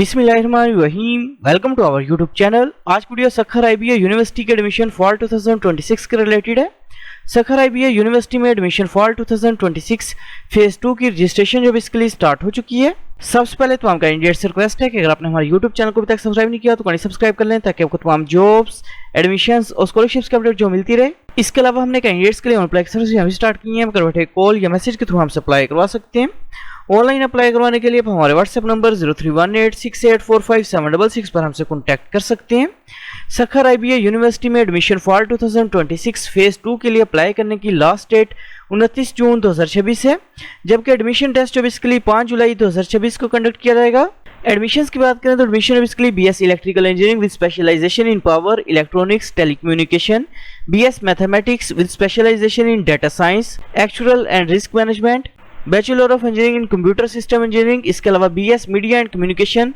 बिस्मिल्लाहिर्रहमानिर्रहीम। Welcome to our YouTube channel. आज video Sukkur IBA university के एडमिशन फॉल 2026 के रिलेटेड है। सखर आईबीए यूनिवर्सिटी में एडमिशन फॉल 2026 फेज 2 की रजिस्ट्रेशन जो इसके लिए स्टार्ट हो चुकी है। सबसे पहले तमाम कैंडिडेट से रिक्वेस्ट है कि अगर आपने हमारे यूट्यूब चैनल को अभी तक सब्सक्राइब नहीं किया तो कहीं सब्सक्राइब कर लें ताकि आपको तमाम जॉब्स, एडमिशंस और स्कॉलरशिप्स की अपडेट जो मिलती रहे। इसके अलावा हमने कैंडिडेट्स के लिए अप्लाई सर्विस भी स्टार्ट की है। घर बैठे कॉल या मैसेज के थ्रू हमसे अप्लाई करवा सकते हैं। ऑनलाइन अप्लाई करवाने के लिए आप हमारे व्हाट्सएप नंबर 0318684576 पर हमसे कॉन्टैक्ट कर सकते हैं। सखर आईबीए यूनिवर्सिटी में एडमिशन फॉल 2026 फेज 2 के लिए अप्लाई करने की लास्ट डेट 29 जून 2026 है, जबकि एडमिशन टेस्ट जो इसके लिए 5 जुलाई 2026 को कंडक्ट किया जाएगा। एडमिशंस की बात करें तो admission basically BS electrical engineering with specialization in power electronics telecommunication, BS mathematics with specialization in data science, actual and risk management, bachelor of engineering in computer system engineering. इसके अलावा BS media and communication,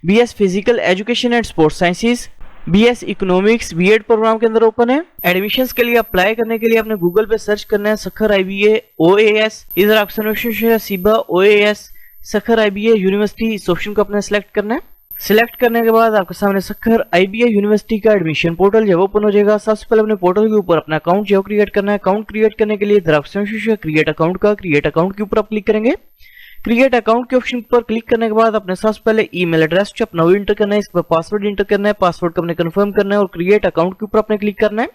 BS physical education and sports sciences, BS economics BEd program के अंदर open है। Admissions के लिए apply करने के लिए आपने गूगल पे सर्च करना है सखर आईबीए ओएएस। इधर ऑप्शन है सीबा ओएएस सखर आईबीए यूनिवर्सिटी। इस ऑप्शन को अपने सेलेक्ट करना है। सिलेक्ट करने के बाद आपके सामने सखर आईबीए यूनिवर्सिटी का एडमिशन पोर्टल जब ओपन हो जाएगा। सबसे पहले अपने पोर्टल के ऊपर अपना अकाउंट जो क्रिएट करना है। अकाउंट क्रिएट करने के लिए इधर ऑप्शन क्रिएट अकाउंट का क्रिएट अकाउंट के ऊपर आप क्लिक करेंगे। क्रिएट अकाउंट के ऑप्शन पर क्लिक करने के बाद अपने सबसे पहले ईमेल एड्रेस जो अपना वो इंटर करना है। इस पर पासवर्ड इंटर करना है। पासवर्ड को अपने कंफर्म करना है और क्रिएट अकाउंट के ऊपर अपने क्लिक करना है।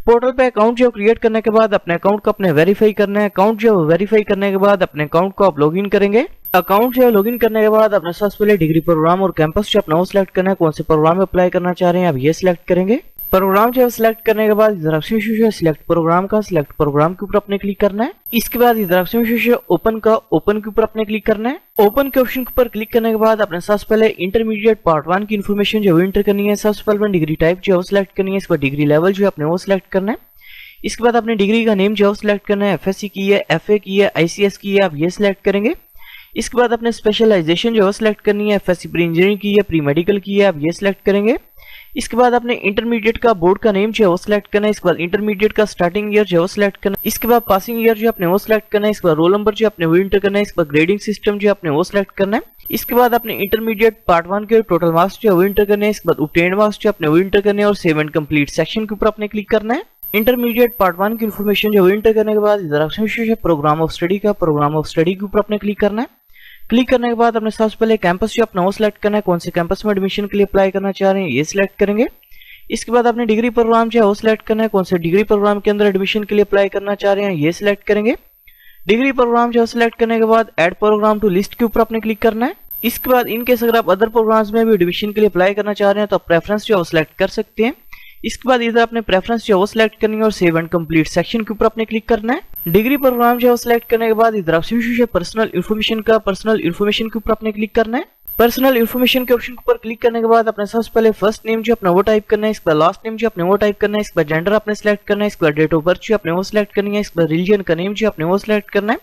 पोर्टल पे अकाउंट जो क्रिएट करने के बाद अपने अकाउंट को अपने वेरीफाई करना है। अकाउंट जो वेरीफाई करने के बाद अपने अकाउंट को आप लॉगिन करेंगे। अकाउंट जो लॉगिन करने के बाद अपने सबसे पहले डिग्री प्रोग्राम और कैंपस जो अपना वो सिलेक्ट करना है। कौन से प्रोग्राम में अप्लाई करना चाह रहे हैं आप ये सिलेक्ट करेंगे। प्रोग्राम जो सिलेक्ट करने के बाद इधर ऑप्शन सिलेक्ट प्रोग्राम का सिलेक्ट प्रोग्राम के ऊपर अपने क्लिक करना है। इसके बाद इधर ऑप्शन ओपन का ओपन के ऊपर अपने क्लिक करना है। ओपन के ऑप्शन के ऊपर क्लिक करने के बाद अपने सबसे पहले इंटरमीडिएट पार्ट 1 की इन्फॉर्मेशन जो इंटर करनी है। सबसे पहले डिग्री टाइप जो सिलेक्ट करनी है। इस पर डिग्री लेवल जो अपने वो सिलेक्ट करना है। इसके बाद अपने डिग्री का नेम जो सिलेक्ट करना है। एफएससी की है, एफए की है, आईसीएस की है, आप ये सिलेक्ट करेंगे। इसके बाद अपने स्पेशलाइजेशन जो सिलेक्ट करनी है। एफएससी प्री इंजीनियरिंग की है, प्री मेडिकल की है, आप ये सिलेक्ट करेंगे। इसके बाद अपने इंटरमीडिएट का बोर्ड का नेम जो सिलेक्ट करना है। इसके बाद इंटरमीडिएट का स्टार्टिंग ईयर जो सिलेक्ट करना है। इसके बाद पासिंग ईयर जो अपने वो सिलेक्ट करना है। इसके बाद रोल नंबर जो अपने वो इंटर करना है। इसके बाद ग्रेडिंग सिस्टम जो अपने वो सिलेक्ट करना है। इसके बाद अपने इंटरमीडिएट पार्ट 1 के टोटल मार्क्स जो वो इंटर करने हैं। इसके बाद ऑब्टेन्ड मार्क्स जो अपने वो इंटर करने हैं और सेव एंड कंप्लीट सेक्शन के ऊपर अपने क्लिक करना है। इंटरमीडिएट पार्ट 1 की इन्फॉर्मेशन जो इंटर करने के बाद इधर ऑप्शन प्रोग्राम ऑफ स्टडी का प्रोग्राम ऑफ स्टडी के ऊपर अपने क्लिक करना है। क्लिक करने के बाद अपने सबसे पहले कैंपस जो अपना वो सिलेक्ट करना है। कौन से कैंपस में एडमिशन के लिए अप्लाई करना चाह रहे हैं ये सिलेक्ट करेंगे। इसके बाद अपने डिग्री प्रोग्राम जो है वो सिलेक्ट करना है। कौन से डिग्री प्रोग्राम के अंदर एडमिशन के लिए अप्लाई करना चाह रहे हैं ये सिलेक्ट करेंगे। डिग्री प्रोग्राम जो सिलेक्ट करने के बाद ऐड प्रोग्राम टू लिस्ट के ऊपर अपने क्लिक करना है। इसके बाद इनकेस अगर आप अदर प्रोग्राम्स में भी एडमिशन के लिए अप्लाई करना चाह रहे हैं तो आप प्रेफरेंस जो सिलेक्ट कर सकते हैं। इसके बाद इधर अपने प्रेफरेंस जो सिलेक्ट करनी है और सेव एंड कंप्लीट सेक्शन के ऊपर अपने क्लिक करना है। डिग्री प्रोग्राम जो सिलेक्ट करने के बाद इधर ऑप्शन पर्सनल इन्फॉर्मेशन का पर्सनल इन्फॉर्मेशन के ऊपर अपने क्लिक करना है। पर्सनल इन्फॉर्मेशन के ऑप्शन के ऊपर क्लिक करने के बाद अपने सबसे पहले फर्स्ट नेम जो अपना वो टाइप करना है। इसके बाद लास्ट नेम जो अपने वो टाइप करना है। इसके बाद जेंडर अपने सिलेक्ट करना है। इसके बाद डेट ऑफ बर्थ जो अपने वो सिलेक्ट करनी है। इसके बाद रिलीजन का नेम जो अपने वो सिलेक्ट करना है।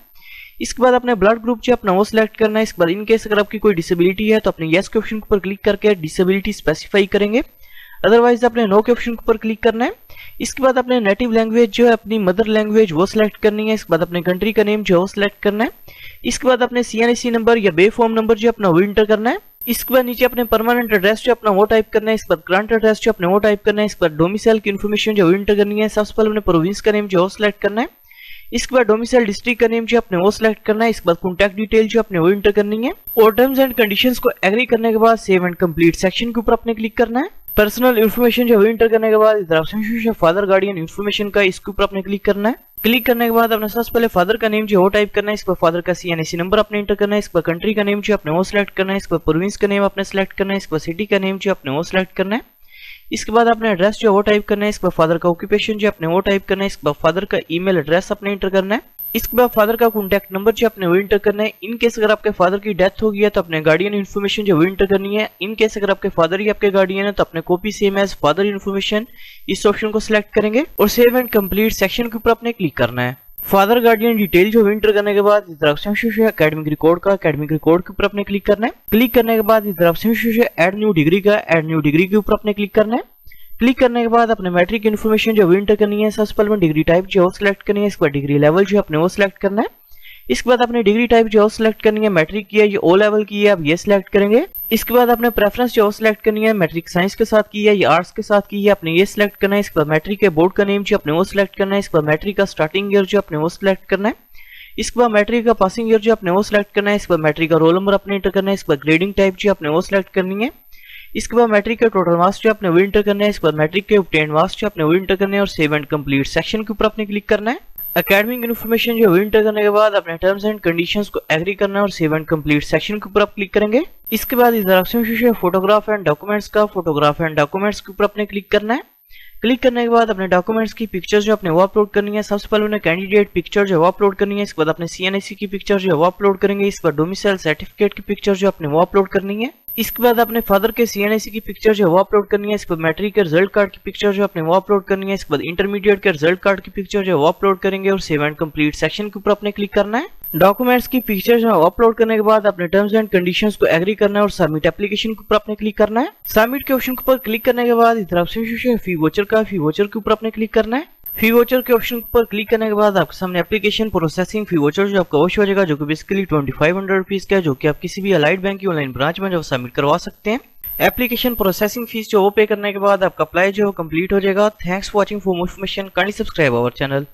इसके बाद अपने ब्लड ग्रुप जो अपना वो सिलेक्ट करना है। इसके बाद इनकेस अगर आपकी कोई डिसेबिलिटी है तो अपने यस के ऑप्शन के ऊपर क्लिक करके डिसेबिलिटी स्पेसिफाई करेंगे। अदरवाइज अपने नो के ऑप्शन के ऊपर क्लिक करना है। इसके बाद अपने नेटिव लैंग्वेज जो है अपनी मदर लैंग्वेज वो सिलेक्ट करनी है। इसके बाद अपने कंट्री का नेम जो वो सिलेक्ट करना है। इसके बाद अपने सीएनएससी नंबर या बे फॉर्म नंबर जो अपना वो इंटर करना है। इसके बाद नीचे अपने परमानेंट एड्रेस जो अपना वो टाइप करना है। इसके बाद करंट एड्रेस जो अपने वो टाइप करना है। इसके बाद डोमिसाइल की इन्फॉर्मेशन जो इंटर करनी है। सबसे पहले अपने प्रोविंस का नेम जो सिलेक्ट करना है। इसके बाद डोमिसाइल डिस्ट्रिक्ट का नेम जो अपने वो सिलेक्ट करना है। इसके बाद कॉन्टैक्ट डिटेल जो अपने वो इंटर करनी है और टर्म्स एंड कंडीशंस को एग्री करने के बाद सेव एंड कंप्लीट सेक्शन के ऊपर अपने क्लिक करना है। पर्सनल इन्फॉर्मेशन जो इंटर करने के बाद इधर ऑप्शन फादर गार्डियन इन्फॉर्मेशन का इसके ऊपर अपने क्लिक करना है। क्लिक करने के बाद अपने सबसे पहले फादर का नेम जो वो टाइप करना है। इस पर फादर का सीएनएससी नंबर अपने इंटर करना है। इस पर कंट्री का नेम जो अपने वो सिलेक्ट करना है। इस पर प्रोविंस का नेम अपने सिलेक्ट करना है। इस पर सिटी का नेम जो अपने वो सिलेक्ट करना है। इसके बाद अपने एड्रेस जो वो टाइप करना है। इस पर फादर का ऑक्यूपेशन जो अपने वो टाइप करना है। इसके बाद फादर का ईमेल एड्रेस अपने इंटर करना है। इसके बाद फादर का कॉन्टैक्ट नंबर जो अपने वो इंटर करना है। इन केस अगर आपके फादर की डेथ हो गई है तो अपने गार्डियन इन्फॉर्मेशन जो वो इंटर करनी है। इन केस अगर आपके फादर ही आपके गार्डियन है तो अपने copy same as father information इस ऑप्शन को सिलेक्ट करेंगे और सेव एंड कंप्लीट सेक्शन के ऊपर अपने क्लिक करना है। फादर गार्डियन डिटेल जो इंटर करने के बाद इधर ऑप्शन एकेडमिक रिकॉर्ड का एकेडमिक रिकॉर्ड के ऊपर अपने क्लिक करना है। क्लिक करने के बाद इधर ऑप्शन ऐड न्यू डिग्री का ऐड न्यू डिग्री के ऊपर अपने क्लिक करना है। क्लिक करने के बाद अपने मैट्रिक इन्फॉर्मेशन जो इंटर करनी है। सबसे पहले डिग्री टाइप जो सिलेक्ट करनी है। इसके बाद डिग्री लेवल जो अपने वो सिलेक्ट करना है। इसके बाद अपने डिग्री टाइप जो सिलेक्ट करनी है, मैट्रिक की है या ओ लेवल की है, आप ये सिलेक्ट करेंगे। इसके बाद अपने प्रेफरेंस जो सिलेक्ट करनी है, मैट्रिक साइंस के साथ की है या आर्ट्स के साथ की है, अपने ये सिलेक्ट करना है। इसके बाद मैट्रिक के बोर्ड का नेम जो अपने वो सिलेक्ट करना है। इसके बाद मैट्रिक का स्टार्टिंग ईयर जो अपने वो सिलेक्ट करना है। इसके बाद मैट्रिक का पासिंग ईयर जो अपने वो सिलेक्ट करना है। इसके बाद मैट्रिक का रोल नंबर अपने इंटर करना है। इसके बाद ग्रेडिंग टाइप जो अपने वो सिलेक्ट करनी है। इसके बाद मैट्रिक के टोटल मार्क्स जो अपने वो इंटर करना है। इसके बाद मैट्रिक के ऑब्टेन मार्क्स जो अपने वो इंटर करने हैं और सेव एंड कंप्लीट सेक्शन के ऊपर अपने क्लिक करना है। एकेडमिक इन्फॉर्मेशन जो इंटर करने के बाद अपने टर्म्स एंड कंडीशंस को एग्री करना है और सेव एंड कंप्लीट सेक्शन के ऊपर आप क्लिक करेंगे। इसके बाद इधर ऑप्शन है फोटोग्राफ एंड डॉक्यूमेंट्स का, फोटोग्राफ एंड डॉक्यूमेंट्स के ऊपर अपने क्लिक करना है। क्लिक करने के बाद अपने डॉक्यूमेंट्स की पिक्चर्स जो अपने वो अपलोड करनी है। सबसे पहले उन्हें कैंडिडेट पिक्चर जो वो अपलोड करनी है। इसके बाद अपने CNSE की पिक्चर जो वो अपलोड करेंगे। इसके बाद डोमिसाइल सर्टिफिकेट की पिक्चर जो अपने वो अपलोड करनी है। इसके बाद अपने फादर के CNSE की पिक्चर जो वो अपलोड करनी है। इसके बाद मैट्रिक के रिजल्ट कार्ड की पिक्चर जो अपने वो अपलोड करनी है। इसके बाद इंटरमीडिएट के रिजल्ट कार्ड की पिक्चर जो वो अपलोड करेंगे और सेव एंड कंप्लीट सेक्शन के ऊपर अपने क्लिक करना है। डॉक्यूमेंट्स की पिक्चर जो अपलोड करने के बाद अपने टर्म्स एंड कंडीशंस को एग्री करना है और सबमिट एप्लीकेशन के ऊपर अपने क्लिक करना है। सबमिट के ऑप्शन के ऊपर क्लिक करने के बाद इधर ऑप्शन है फी वोचर का, फी वोचर के ऊपर अपने क्लिक करना है। फी वोचर के ऑप्शन पर क्लिक करने के बाद आपके सामने एप्लीकेशन प्रोसेसिंग फी वोचर जो आपका वॉश हो जाएगा, जो कि बेसिकली 2500 रुपीज का है, जो कि आप किसी भी अलाइड बैंक की ऑनलाइन ब्रांच में जो सबमिट करवा सकते हैं। एप्लीकेशन प्रोसेसिंग फीस जो वो पे करने के बाद आपका अप्लाई जो कंप्लीट हो जाएगा। Thanks for watching. For more information kindly subscribe our channel.